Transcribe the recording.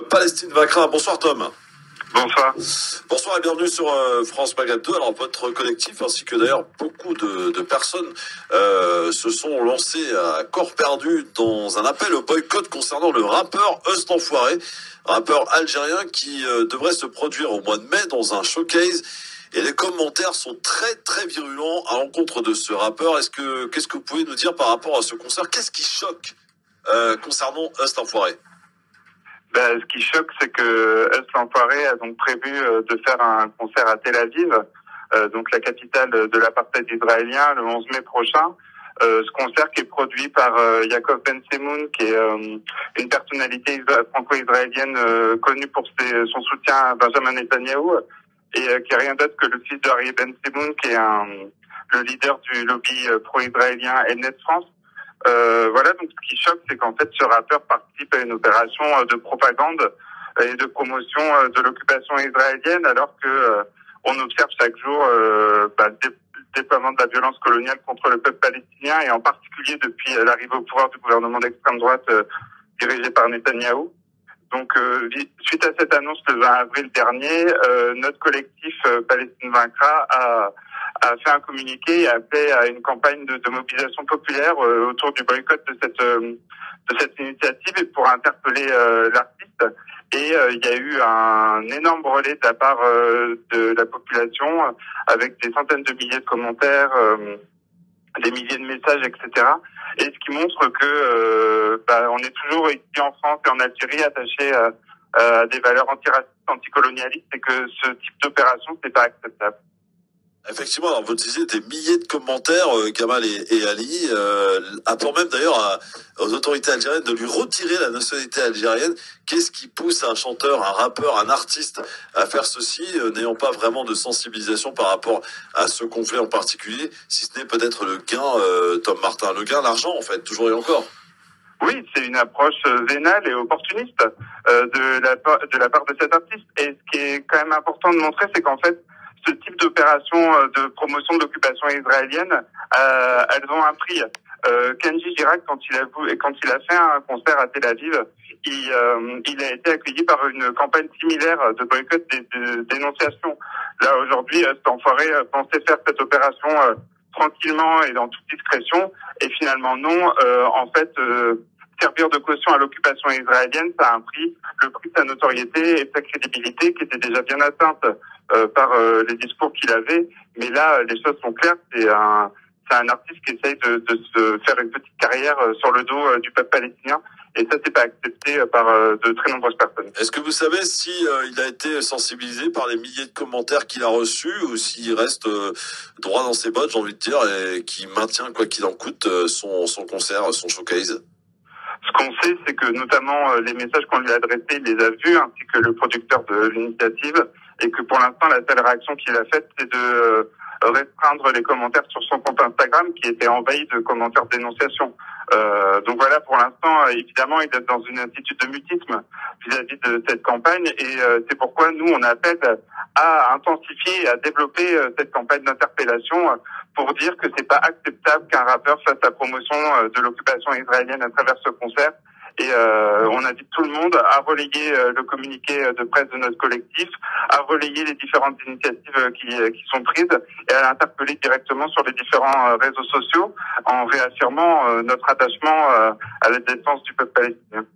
Palestine vaincra. Bonsoir Tom. Bonsoir. Bonsoir et bienvenue sur France Maghreb 2. Alors votre collectif ainsi que d'ailleurs beaucoup de personnes se sont lancées à corps perdu dans un appel au boycott concernant le rappeur Eust Enfoiré, rappeur algérien qui devrait se produire au mois de mai dans un showcase. Et les commentaires sont très virulents à l'encontre de ce rappeur. Qu'est-ce que vous pouvez nous dire par rapport à ce concert? Qu'est-ce qui choque concernant Eust Enfoiré? Ce qui choque, c'est que Eust Enfoiré a donc prévu de faire un concert à Tel Aviv, donc la capitale de l'apartheid israélien, le 11 mai prochain. Ce concert qui est produit par Yaakov Ben Semoun, qui est une personnalité franco-israélienne connue pour son soutien à Benjamin Netanyahou, et qui est rien d'autre que le fils de Aryeh Ben Semoun, qui est le leader du lobby pro-israélien Elnet France. Voilà, donc ce qui choque, c'est qu'en fait ce rappeur participe à une opération de propagande et de promotion de l'occupation israélienne, alors que on observe chaque jour le déploiement de la violence coloniale contre le peuple palestinien, et en particulier depuis l'arrivée au pouvoir du gouvernement d'extrême droite dirigé par Netanyahou. Donc, suite à cette annonce le 20 avril dernier, notre collectif Palestine vaincra a fait un communiqué et a appelé à une campagne de mobilisation populaire autour du boycott de cette initiative, et pour interpeller l'artiste. Et il y a eu un énorme relais de la part de la population, avec des centaines de milliers de commentaires, des milliers de messages, etc. Et ce qui montre que on est toujours ici en France et en Algérie attachés à des valeurs antiracistes, anticolonialistes, et que ce type d'opération, c'est pas acceptable. Effectivement, alors vous disiez des milliers de commentaires, Gamal et Ali, appelant même d'ailleurs aux autorités algériennes de lui retirer la nationalité algérienne. Qu'est-ce qui pousse un chanteur, un rappeur, un artiste à faire ceci, n'ayant pas vraiment de sensibilisation par rapport à ce conflit en particulier, si ce n'est peut-être le gain, Tom Martin, le gain, l'argent en fait, toujours et encore. Oui, c'est une approche vénale et opportuniste de la part de cet artiste. Et ce qui est quand même important de montrer, c'est qu'en fait, ce type d'opération de promotion de l'occupation israélienne, elles ont un prix. Kenji Girac, quand il a fait un concert à Tel Aviv, il a été accueilli par une campagne similaire de boycott de dénonciation. Là, aujourd'hui, cet enfoiré pensait faire cette opération tranquillement et dans toute discrétion, et finalement non. En fait, servir de caution à l'occupation israélienne, ça a un prix, le prix de sa notoriété et de sa crédibilité, qui était déjà bien atteinte par les discours qu'il avait. Mais là, les choses sont claires, c'est un artiste qui essaye de se faire une petite carrière sur le dos du peuple palestinien, et ça, c'est pas accepté par de très nombreuses personnes. Est-ce que vous savez si il a été sensibilisé par les milliers de commentaires qu'il a reçus, ou s'il reste droit dans ses bottes, j'ai envie de dire, et qui maintient, quoi qu'il en coûte, son concert, son showcase? Ce qu'on sait, c'est que notamment les messages qu'on lui a adressés, il les a vus, ainsi que le producteur de l'initiative, et que pour l'instant, la seule réaction qu'il a faite, c'est de restreindre les commentaires sur son compte Instagram, qui était envahi de commentaires de dénonciation. Donc voilà, pour l'instant, évidemment, il est dans une attitude de mutisme vis-à-vis de cette campagne, et c'est pourquoi nous, on appelle à intensifier et à développer cette campagne d'interpellation pour dire que c'est pas acceptable qu'un rappeur fasse la promotion de l'occupation israélienne à travers ce concert. Et on invite tout le monde à relayer le communiqué de presse de notre collectif, à relayer les différentes initiatives qui sont prises, et à l'interpeller directement sur les différents réseaux sociaux, en réaffirmant notre attachement à la défense du peuple palestinien.